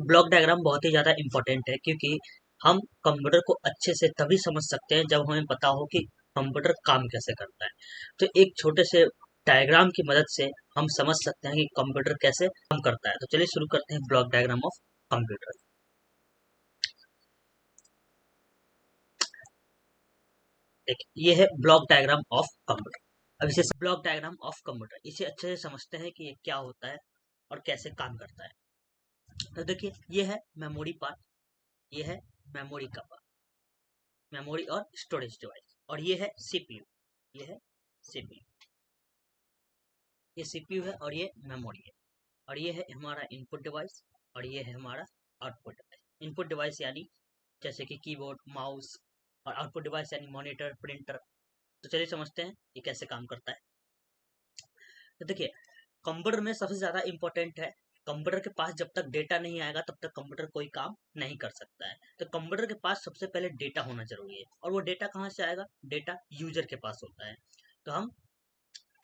Block diagram बहुत ही ज़्यादा important है क्योंकि हम कंप्यूटर को अच्छे से तभी समझ सकते हैं जब हमें पता हो कि कंप्यूटर काम कैसे करता है। तो एक छोटे से डायग्राम की मदद से हम समझ सकते हैं कि कंप्यूटर कैसे काम करता है। तो चलिए शुरू करते हैं ब्लॉक डायग्राम ऑफ कंप्यूटर। देखिए ये है ब्लॉक डायग्राम ऑफ कंप्यूटर। अब इसे ब्लॉक डायग्राम ऑफ कंप्यूटर इसे अच्छे से समझते हैं कि ये क्या होता है और कैसे काम करता है। तो देखिए ये है मेमोरी पार्ट, ये है मेमोरी का पार्ट, मेमोरी और स्टोरेज डिवाइस, और ये है सीपीयू, ये है सीपीयू, ये सीपीयू है और ये मेमोरी है, और ये है हमारा इनपुट डिवाइस और ये है हमारा आउटपुट डिवाइस। इनपुट डिवाइस यानी जैसे कि कीबोर्ड, माउस, और आउटपुट डिवाइस यानी मॉनिटर, प्रिंटर। तो चलिए समझते हैं ये कैसे काम करता है। तो देखिए कंप्यूटर में सबसे ज्यादा इंपॉर्टेंट है, कंप्यूटर के पास जब तक डेटा नहीं आएगा तब तक कंप्यूटर कोई काम नहीं कर सकता है। तो कंप्यूटर के पास सबसे पहले डेटा होना जरूरी है, और वो डेटा कहाँ से आएगा? डेटा यूजर के पास होता है। तो हम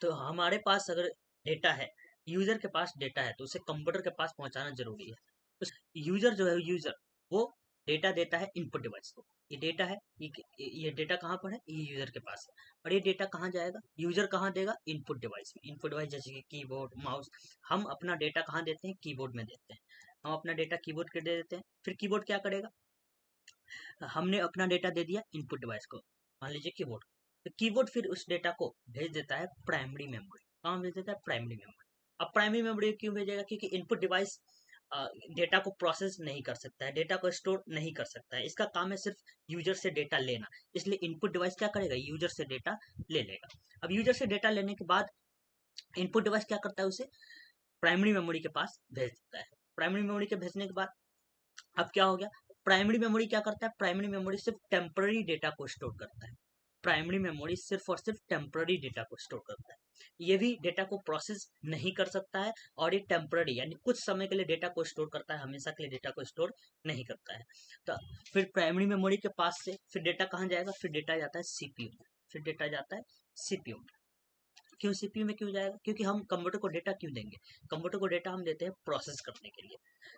तो हमारे पास अगर डेटा है, यूजर के पास डेटा है, तो उसे कंप्यूटर के पास पहुंचाना जरूरी है। तो यूजर जो है, यूजर वो डेटा देता है इनपुट डिवाइस को। ये डेटा है, ये डेटा कहाँ पर है? ये यूजर के पास है। और ये डेटा कहाँ जाएगा? यूजर कहाँ देगा? इनपुट डिवाइस में। इनपुट डिवाइस जैसे कि कीबोर्ड, माउस। हम अपना डेटा कहाँ देते हैं? कीबोर्ड में देते हैं। हम अपना डेटा कीबोर्ड के दे देते हैं, फिर कीबोर्ड क्या करेगा? हमने अपना डेटा दे दिया इनपुट डिवाइस को, मान लीजिए कीबोर्ड। तो कीबोर्ड फिर उस डेटा को भेज देता है प्राइमरी मेमोरी। कहाँ भेज देता है? Primary memory. अब प्राइमरी मेमोरी क्यों भेजेगा? क्योंकि इनपुट डिवाइस डेटा को प्रोसेस नहीं कर सकता है, डेटा को स्टोर नहीं कर सकता है। इसका काम है सिर्फ यूजर से डेटा लेना। इसलिए इनपुट डिवाइस क्या करेगा? यूजर से डेटा ले लेगा। अब यूजर से डेटा लेने के बाद इनपुट डिवाइस क्या करता है? उसे प्राइमरी मेमोरी के पास भेज देता है। प्राइमरी मेमोरी के भेजने के बाद अब क्या हो गया? प्राइमरी मेमोरी क्या करता है? प्राइमरी मेमोरी सिर्फ टेम्पररी डेटा को स्टोर करता है। प्राइमरी मेमोरी सिर्फ और सिर्फ टेम्पररी डेटा को स्टोर करता है। ये भी डेटा को प्रोसेस नहीं कर सकता है, और ये टेम्पररी यानी कुछ समय के लिए डेटा को स्टोर करता है, हमेशा के लिए डेटा को स्टोर नहीं करता है। तो फिर प्राइमरी मेमोरी के पास से फिर डेटा कहाँ जाएगा? फिर डेटा जाता है सीपीयू में। फिर डेटा जाता है सीपीयू में। क्यों सीपीयू में क्यों जाएगा? क्योंकि हम कंप्यूटर को डेटा क्यों देंगे? कंप्यूटर को डेटा हम देते हैं प्रोसेस करने के लिए।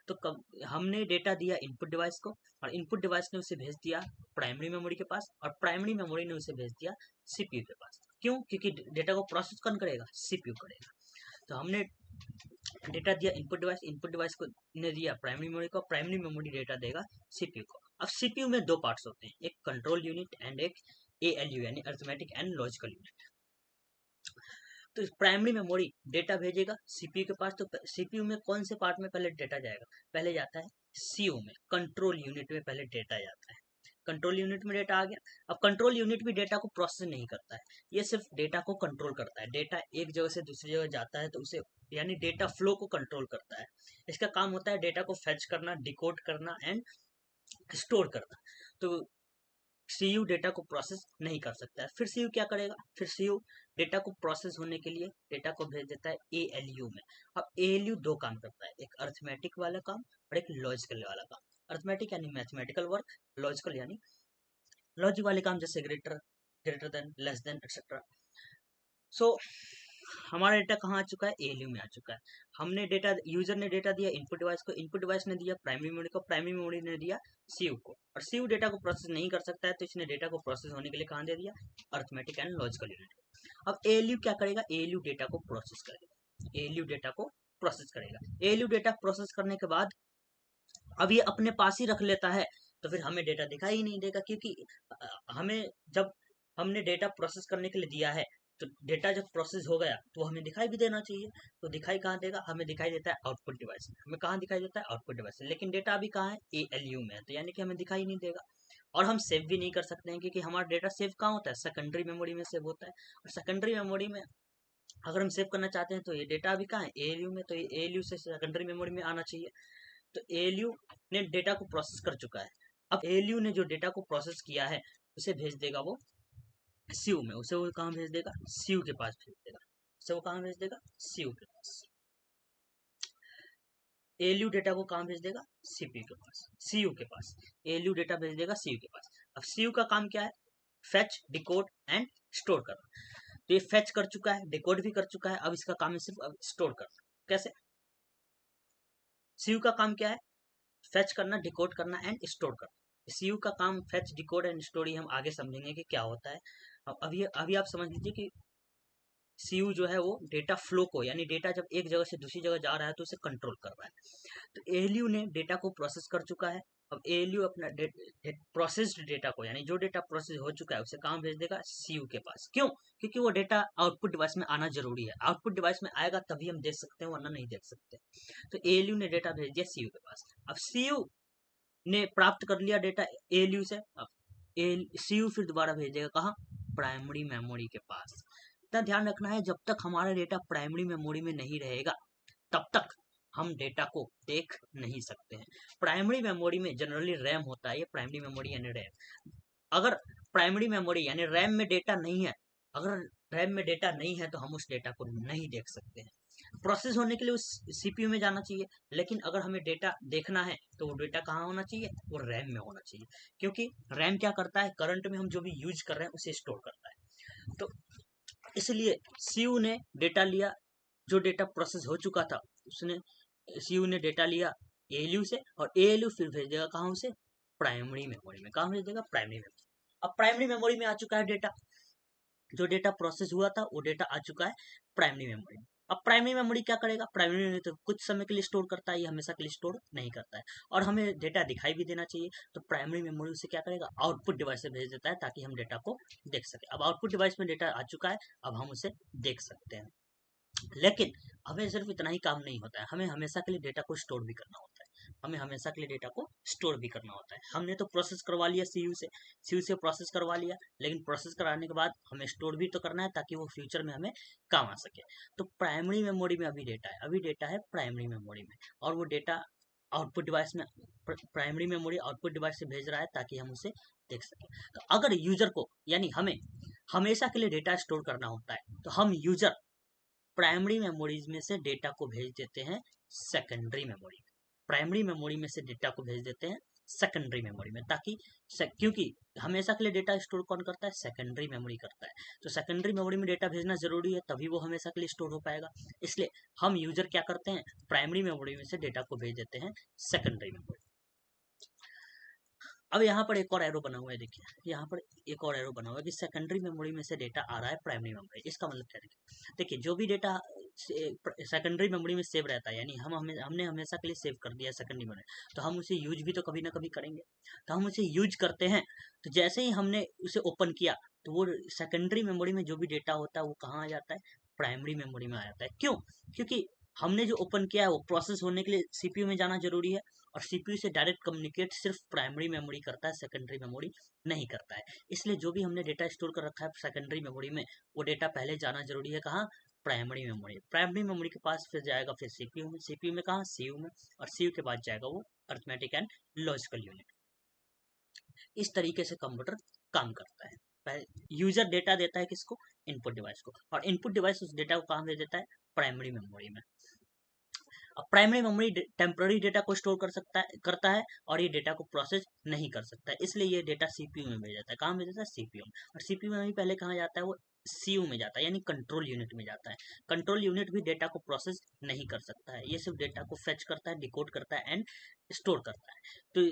तो हमने डेटा दिया इनपुट डिवाइस को, और इनपुट डिवाइस ने उसे भेज दिया प्राइमरी मेमोरी के पास, और प्राइमरी मेमोरी ने उसे भेज दिया सीपीयू के पास। क्यों? क्योंकि डेटा को प्रोसेस कौन करेगा? सीपीयू करेगा। तो हमने डेटा दिया इनपुट डिवाइस, इनपुट डिवाइस को ने दिया प्राइमरी मेमोरी को, प्राइमरी मेमोरी डेटा देगा सीपीयू को। अब सीपीयू में दो पार्ट्स होते हैं, एक कंट्रोल यूनिट एंड एक एएलयू यानी अरिथमेटिक एंड लॉजिकल यूनिट। तो प्राइमरी मेमोरी डेटा भेजेगा सीपीयू के पास। तो सीपीयू में कौन से पार्ट में पहले डेटा जाएगा? पहले जाता है सीयू में, कंट्रोल यूनिट में पहले डेटा जाता है। कंट्रोल यूनिट में डेटा आ गया। अब कंट्रोल यूनिट भी डेटा को प्रोसेस नहीं करता है, ये सिर्फ डेटा को कंट्रोल करता है। डेटा एक जगह से दूसरी जगह जाता है तो उसे यानी डेटा फ्लो को कंट्रोल करता है। इसका काम होता है डेटा को फेच करना, डिकोड करना एंड स्टोर करना। तो सीयू डेटा को प्रोसेस नहीं कर सकता है। फिर सीयू क्या करेगा? फिर सीयू डेटा को प्रोसेस होने के लिए डेटा को भेज देता है एएलयू में। अब एएलयू दो काम करता है, एक अरिथमेटिक वाला काम और एक लॉजिकल वाला काम। अरिथमेटिक यानी मैथमेटिकल वर्क, लॉजिकल यानी लॉजिक वाले काम, जैसे greater, greater than, less than, etcetera. So हमारा डेटा कहाँ आ चुका है? एएलयू में आ चुका है। हमने डेटा, यूजर ने डेटा दिया इनपुट डिवाइस को, इनपुट डिवाइस ने दिया प्राइमरी मेमोरी को, प्राइमरी मेमोरी ने दिया सीयू को, और सीयू डेटा को प्रोसेस नहीं कर सकता है तो इसने डेटा को प्रोसेस होने के लिए कहाँ दे दिया? Arithmetic and logical unit. अब एएलयू क्या करेगा? एएलयू डेटा को प्रोसेस करेगा, एएलयू डेटा को प्रोसेस करेगा। एएलयू डेटा प्रोसेस करने के बाद अब ये अपने पास ही रख लेता है, तो फिर हमें डेटा दिखाई ही नहीं देगा, क्योंकि हमें जब हमने डेटा प्रोसेस करने के लिए दिया है, तो डेटा जब प्रोसेस हो गया तो हमें दिखाई भी देना चाहिए। तो दिखाई कहाँ देगा? हमें दिखाई देता है आउटपुट डिवाइस में। हमें कहाँ दिखाई देता है? आउटपुट डिवाइस में। लेकिन डेटा अभी कहाँ है? एएलयू में है, तो यानी कि हमें दिखाई नहीं देगा। और हम सेव भी नहीं कर सकते हैं, क्योंकि हमारा डेटा सेव कहाँ होता है? सेकेंडरी मेमोरी में सेव होता है। और सेकेंडरी मेमोरी में अगर हम सेव करना चाहते हैं तो ये डेटा अभी कहाँ है? एएलयू में, तो ये एएलयू से सेकेंडरी मेमोरी में आना चाहिए। तो एएलयू ने डेटा को प्रोसेस कर चुका है। अब एएलयू ने जो डेटा को प्रोसेस किया है उसे भेज देगा वो सीयू में। उसे वो कहाँ भेज देगा? सीयू के पास भेज देगा। उसे वो कहाँ भेज देगा? सीयू के पास। एएलयू डेटा को कहाँ भेज देगा? सीपीयू के पास, सीयू के पास। एएलयू डेटा भेज देगा सीयू के पास। अब सीयू का काम क्या है? फेच, डिकोड एंड स्टोर करना। तो ये फेच कर चुका है, डिकोड भी कर चुका है, अब इसका काम है सिर्फ अब स्टोर करना। कैसे? सीयू का काम क्या है? फेच करना, डिकोड करना एंड स्टोर करना। सीयू का काम फेच, डिकोड एंड स्टोर, हम आगे समझेंगे कि क्या होता है। अब अभी आप समझ लीजिए कि सीयू जो है वो डेटा फ्लो को, यानी डेटा जब एक जगह से दूसरी जगह जा रहा है तो उसे कंट्रोल कर रहा है। तो एएलयू ने डेटा को प्रोसेस कर चुका है। अब एएलयू अपना प्रोसेस्ड डेटा को, यानी जो डेटा प्रोसेस हो चुका है उसे कहाँ भेज देगा, सीयू के पास। क्यों? क्योंकि वो डेटा आउटपुट डिवाइस में आना जरूरी है। आउटपुट डिवाइस में आएगा तभी हम देख सकते हैं, वरना नहीं देख सकते। तो एएलयू ने डेटा भेज दिया सीयू के पास। अब सीयू ने प्राप्त कर लिया डेटा एएलयू से। अब सीयू फिर दोबारा भेज देगा कहाँ, प्राइमरी मेमोरी के पास। इतना ध्यान रखना है, जब तक हमारा डेटा प्राइमरी मेमोरी में नहीं रहेगा तब तक हम डेटा को देख नहीं सकते हैं। प्राइमरी मेमोरी में जनरली रैम होता है, ये प्राइमरी मेमोरी यानी रैम। अगर प्राइमरी मेमोरी यानी रैम में डेटा नहीं है, अगर रैम में डेटा नहीं है तो हम उस डेटा को नहीं देख सकते हैं। प्रोसेस होने के लिए उस सीपीयू में जाना चाहिए, लेकिन अगर हमें डेटा देखना है तो वो डेटा कहाँ होना चाहिए, वो रैम में होना चाहिए। क्योंकि रैम क्या करता है, करंट में हम जो भी यूज कर रहे हैं उसे स्टोर करता है। तो इसलिए सीयू ने डेटा लिया, जो डेटा प्रोसेस हो चुका था उसने, सीयू ने डेटा लिया एएलयू से, और एएलयू फिर भेज देगा कहाँ उसे, प्राइमरी मेमोरी में। कहाँ भेज देगा, प्राइमरी मेमोरी। अब प्राइमरी मेमोरी में आ चुका है डेटा, जो डेटा प्रोसेस हुआ था वो डेटा आ चुका है प्राइमरी मेमोरी में। अब प्राइमरी मेमोरी क्या करेगा, प्राइमरी मेमोरी तो कुछ समय के लिए स्टोर करता है, ये हमेशा के लिए स्टोर नहीं करता है, और हमें डेटा दिखाई भी देना चाहिए। तो प्राइमरी मेमोरी से क्या करेगा, आउटपुट डिवाइस से भेज देता है ताकि हम डेटा को देख सके। अब आउटपुट डिवाइस में डेटा आ चुका है, अब हम उसे देख सकते हैं। लेकिन हमें सिर्फ इतना ही काम नहीं होता है, हमें हमेशा के लिए डेटा को स्टोर भी करना होता है। हमें हमेशा के लिए डेटा को स्टोर भी करना होता है। हमने तो प्रोसेस करवा लिया सीयू से प्रोसेस करवा लिया, लेकिन प्रोसेस कराने के बाद हमें स्टोर भी तो करना है ताकि वो फ्यूचर में हमें काम आ सके। तो प्राइमरी मेमोरी में अभी डेटा है, अभी डेटा है प्राइमरी मेमोरी में, और वो डेटा आउटपुट डिवाइस में, प्राइमरी मेमोरी आउटपुट डिवाइस से भेज रहा है ताकि हम उसे देख सकें। तो अगर यूजर को, यानी हमें हमेशा के लिए डेटा स्टोर करना होता है, तो हम यूजर प्राइमरी मेमोरीज में से डेटा को भेज देते हैं सेकेंडरी मेमोरी में। प्राइमरी मेमोरी में से डेटा को भेज देते हैं सेकेंडरी मेमोरी में, ताकि क्योंकि हमेशा के लिए डेटा स्टोर कौन करता है, सेकेंडरी मेमोरी करता है। तो सेकेंडरी मेमोरी में डेटा भेजना जरूरी है, तभी वो हमेशा के लिए स्टोर हो पाएगा। इसलिए हम यूजर क्या करते हैं, प्राइमरी मेमोरी में से डेटा को भेज देते हैं सेकेंडरी मेमोरी। अब यहाँ पर एक और एरो बना हुआ है, देखिए यहाँ पर एक और एरो बना हुआ है कि सेकेंडरी मेमोरी में से डेटा आ रहा है प्राइमरी मेमोरी। इसका मतलब क्या है, देखिए जो भी डेटा सेकेंडरी मेमोरी में सेव रहता है, यानी हमने हमेशा के लिए सेव कर दिया सेकेंडरी मेमोरी, तो हम उसे यूज भी तो कभी ना कभी करेंगे। तो हम उसे यूज करते हैं, तो जैसे ही हमने उसे ओपन किया तो वो सेकेंडरी मेमोरी में जो भी डेटा होता है वो कहाँ आ जाता है, प्राइमरी मेमोरी में आ जाता है। क्यों? क्योंकि हमने जो ओपन किया है वो प्रोसेस होने के लिए सीपीयू में जाना जरूरी है, और सीपीयू से डायरेक्ट कम्युनिकेट सिर्फ प्राइमरी मेमोरी करता है, सेकेंडरी मेमोरी नहीं करता है। इसलिए जो भी हमने डेटा स्टोर कर रखा है सेकेंडरी मेमोरी में, वो डेटा पहले जाना जरूरी है कहाँ, प्राइमरी मेमोरी। प्राइमरी मेमोरी के पास फिर जाएगा फिर सीपीयू में, सीपीयू में कहाँ, सीयू में, और सीयू के बाद जाएगा वो अर्थमेटिक एंड लॉजिकल यूनिट। इस तरीके से कंप्यूटर काम करता है। पहले यूजर डेटा देता है किसको, इनपुट डिवाइस को, और इनपुट डिवाइस उस डेटा को कहाँ दे देता है, प्राइमरी मेमोरी में। अब प्राइमरी मेमोरी टेम्पररी डेटा को स्टोर करता है, और ये डेटा को प्रोसेस नहीं कर सकता है, इसलिए ये डेटा सीपीयू में भेज जाता है। कहाँ भेज जाता है, सीपीयू में। और सीपीयू में भी पहले कहाँ जाता है, वो सीयू में जाता है, यानी कंट्रोल यूनिट में जाता है। कंट्रोल यूनिट भी डेटा को प्रोसेस नहीं कर सकता है, ये सिर्फ डेटा को फेच करता है, डिकोड करता है एंड स्टोर करता है। तो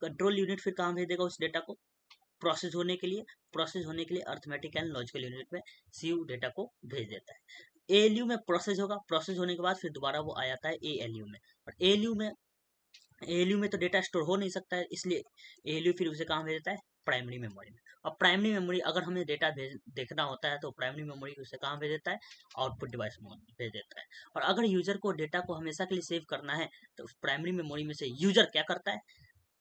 कंट्रोल यूनिट फिर कहाँ भेज देगा उस डेटा को, प्रोसेस होने के लिए अर्थमेटिक एंड लॉजिकल यूनिट में सीयू डेटा को भेज देता है। एएलयू में प्रोसेस होगा, प्रोसेस होने के बाद फिर दोबारा वो आ जाता है एएलयू में, और एएलयू में तो डेटा स्टोर हो नहीं सकता है, इसलिए एएलयू फिर उसे कहाँ भेज देता है, प्राइमरी मेमोरी में। अब प्राइमरी मेमोरी अगर हमें डेटा देखना होता है तो प्राइमरी मेमोरी उसे कहाँ भेज देता है, आउटपुट डिवाइस में भेज देता है। और अगर यूजर को डेटा को हमेशा के लिए सेव करना है तो प्राइमरी मेमोरी में से यूजर क्या करता है,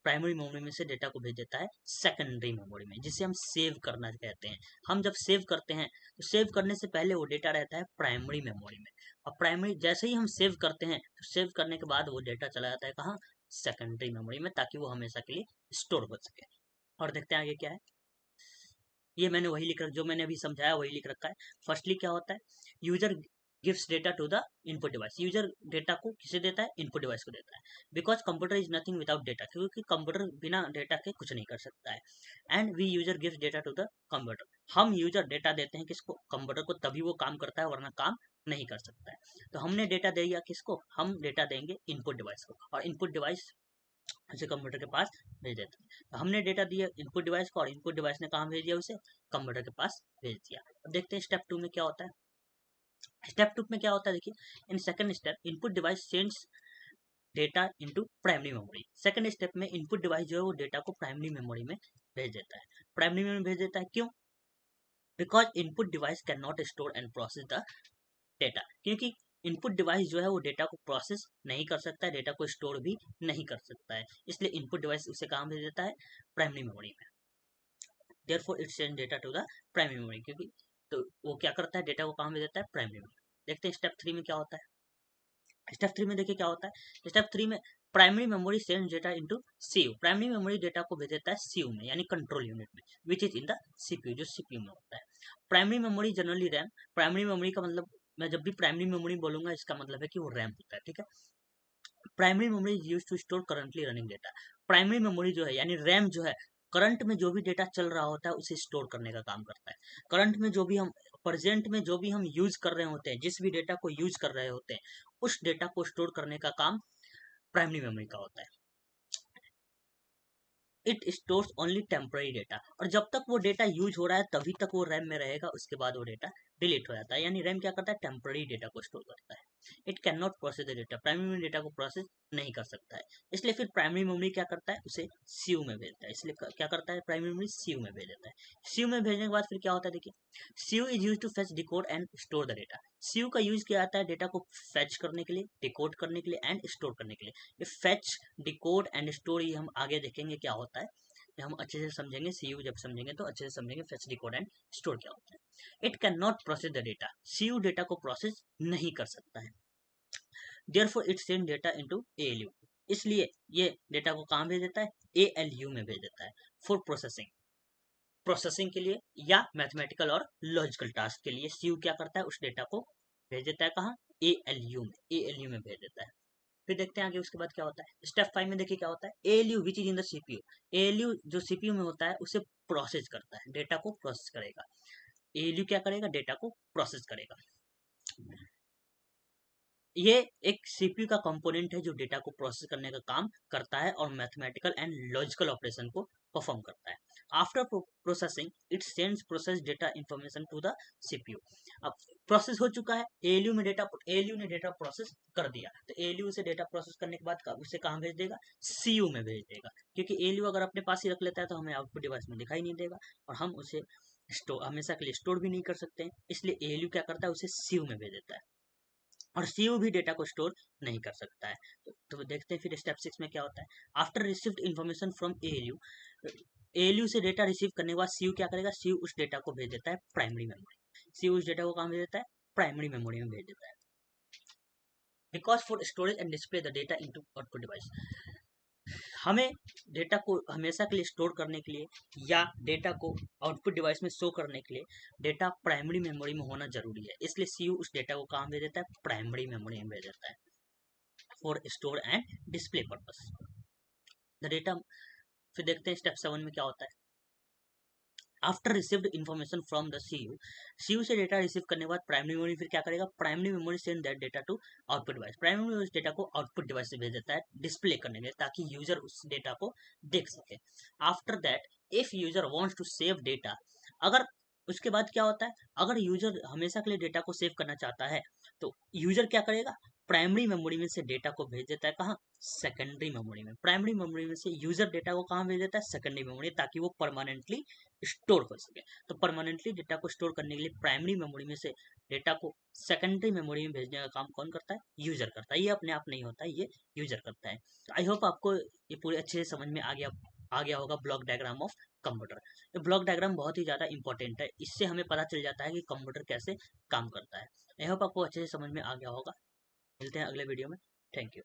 प्राइमरी मेमोरी में से डेटा को भेज देता है सेकेंडरी मेमोरी में, जिसे हम सेव करना कहते हैं। हम जब सेव करते हैं तो सेव करने से पहले वो डेटा रहता है प्राइमरी मेमोरी में, और प्राइमरी जैसे ही हम सेव करते हैं तो सेव करने के बाद वो डेटा चला जाता है कहाँ, सेकेंडरी मेमोरी में, ताकि वो हमेशा के लिए स्टोर हो सके। और देखते हैं आगे क्या है। ये मैंने वही लिख रखा, जो मैंने अभी समझाया वही लिख रखा है। फर्स्टली क्या होता है, user gives data to the input device. User data को किसे देता है, इनपुट डिवाइस को देता है। Because computer is nothing without data, क्योंकि कंप्यूटर बिना डेटा के कुछ नहीं कर सकता है। And we user gives data to the computer, हम यूजर डेटा देते हैं किसको, कंप्यूटर को, तभी वो काम करता है, वरना काम नहीं कर सकता है। तो हमने डेटा दिया किसको, हम डेटा देंगे इनपुट डिवाइस को, और इनपुट डिवाइस उसे कंप्यूटर के पास भेज देता है। तो हमने डेटा दिया इनपुट डिवाइस को और इनपुट डिवाइस ने कहाँ भेज दिया, उसे कंप्यूटर के पास भेज दिया। अब देखते हैं स्टेप 2 में क्या होता है। स्टेप 2 में क्या होता है, देखिए in second step input device sends data into primary memory. Second step में इनपुट डिवाइस जो है वो डेटा को प्राइमरी मेमोरी में भेज देता है। प्राइमरी मेमोरी में भेज देता है क्यों? Because input device can not store and process the data, क्योंकि इनपुट डिवाइस जो है वो डेटा को प्रोसेस नहीं कर सकता है, डेटा को स्टोर भी नहीं कर सकता है, इसलिए इनपुट डिवाइस उसे कहाँ भेज देता है, प्राइमरी मेमोरी में। Therefore it send data to the primary memory, क्योंकि तो वो क्या करता है, डेटा को कहाँ भेज देता है, प्राइमरी मेमोरी। देखते हैं स्टेप 3 में क्या होता है। स्टेप 3 में देखिए क्या होता है। स्टेप 3 में primary memory send data into CU. Primary memory data को भेज देता है सीयू में, यानी कंट्रोल यूनिट में, which is in the CPU, जो सीपीयू में होता है। Primary memory generally RAM. Primary memory का मतलब, मैं जब भी प्राइमरी मेमोरी बोलूंगा इसका मतलब है कि वो रैम होता है, ठीक है। Primary memory is used to store currently running data. Primary memory जो है यानी रैम जो है, करंट में जो भी डेटा चल रहा होता है उसे स्टोर करने का काम करता है। करंट में जो भी हम, प्रेजेंट में जो भी हम यूज कर रहे होते हैं, जिस भी डेटा को यूज कर रहे होते हैं, उस डेटा को स्टोर करने का काम प्राइमरी मेमोरी का होता है। It stores only temporary data, और जब तक वो डेटा यूज हो रहा है तभी तक वो रैम में रहेगा, उसके बाद वो डेटा डिलीट हो जाता है। यानी रैम क्या करता है, टेम्पररी डेटा को स्टोर करता है। It can not process the data, primary memory data को प्रोसेस नहीं कर सकता है, इसलिए फिर प्राइमरी मेमोरी क्या करता है, उसे सीयू में भेजता है। इसलिए क्या करता है, प्राइमरी मेमोरी सीयू में भेज देता है। सीयू में भेजने के बाद फिर क्या होता है, देखिए CU is use to fetch, decode and store the data. CU का यूज किया जाता है डेटा को फेच करने के लिए, डिकोड करने के लिए एंड स्टोर करने के लिए। ये फेच, डिकोड एंड स्टोर ये हम आगे देखेंगे क्या होता है, हम अच्छे से समझेंगे। सीयू जब समझेंगे तो अच्छे से समझेंगे फेच, डिकोड एंड स्टोर क्या होता है। It can not process the data, CU data को प्रोसेस नहीं कर सकता है। Therefore it send data into ALU, इसलिए ये डेटा को कहाँ भेज देता है, एएलयू में भेज देता है, फॉर प्रोसेसिंग। प्रोसेसिंग के लिए या मैथमेटिकल और लॉजिकल टास्क के लिए सीयू क्या करता है, उस डेटा को भेज देता है कहाँ, एएलयू में, एएलयू में भेज देता है। फिर देखते हैं आगे उसके बाद क्या होता है। स्टेप 5 में देखिए क्या होता है, ALU which is in the CPU. ALU जो सीपीयू में होता है उसे प्रोसेस करता है, डेटा को प्रोसेस करेगा। एएलयू क्या करेगा, डेटा को प्रोसेस करेगा। ये एक सीपीयू का कंपोनेंट है जो डेटा को प्रोसेस करने का काम करता है और मैथमेटिकल एंड लॉजिकल ऑपरेशन को परफॉर्म करता है। After processing it sends process data information to the CPU. अब प्रोसेस हो चुका है, एएलयू में डेटा, एएलयू ने डेटा प्रोसेस कर दिया, तो एएलयू से डेटा प्रोसेस करने के बाद उसे कहाँ भेज देगा, सीयू में भेज देगा। क्योंकि एएलयू अगर अपने पास ही रख लेता है तो हमें आउटपुट डिवाइस में दिखाई नहीं देगा और हम उसे स्टोर हमेशा के लिए स्टोर भी नहीं कर सकते हैं, इसलिए एएलयू क्या करता है, उसे सीयू में भेज देता है और सीयू भी डेटा को स्टोर नहीं कर सकता है। तो देखते हैं फिर स्टेप 6 में क्या होता है। After received information from ALU, ALU से डेटा रिसीव करने के बाद सीयू क्या करेगा, सीयू उस डेटा को भेज देता है प्राइमरी मेमोरी। सीयू उस डेटा को कहाँ भेज देता है, प्राइमरी मेमोरी में भेज देता है। Because for storage and display the data into output device, हमें डेटा को हमेशा के लिए स्टोर करने के लिए या डेटा को आउटपुट डिवाइस में शो करने के लिए डेटा प्राइमरी मेमोरी में होना जरूरी है, इसलिए सीयू उस डेटा को कहाँ भेज देता है, प्राइमरी मेमोरी में भेज देता है for store and display purpose the data. फिर देखते हैं स्टेप 7 में क्या होता है। After received information from the CU, CU से डेटा रिसीव करने के बाद प्राइमरी मेमोरी फिर क्या करेगा, primary memory send that data to output device. Primary memory उस डेटा को आउटपुट डिवाइस से भेज देता है डिस्प्ले करने के लिए, ताकि यूजर उस डेटा को देख सके। After that if user wants to save data, अगर उसके बाद क्या होता है, अगर यूजर हमेशा के लिए डेटा को सेव करना चाहता है तो यूजर क्या करेगा, प्राइमरी मेमोरी में से डेटा को भेज देता है कहाँ, सेकेंडरी मेमोरी में। प्राइमरी मेमोरी में से यूजर डेटा को कहाँ भेज देता है, सेकेंडरी मेमोरी, ताकि वो परमानेंटली स्टोर कर सके। तो परमानेंटली डेटा को स्टोर करने के लिए प्राइमरी मेमोरी में से डेटा को सेकेंडरी मेमोरी में भेजने का काम कौन करता है, यूजर करता है। ये अपने आप नहीं होता है, ये यूजर करता है। तो आई होप आपको ये पूरे अच्छे से समझ में आ गया होगा ब्लॉक डायग्राम ऑफ कंप्यूटर। ये ब्लॉक डायग्राम बहुत ही ज़्यादा इंपॉर्टेंट है, इससे हमें पता चल जाता है कि कंप्यूटर कैसे काम करता है। आई होप आपको अच्छे से समझ में आ गया होगा। मिलते हैं अगले वीडियो में। Thank you.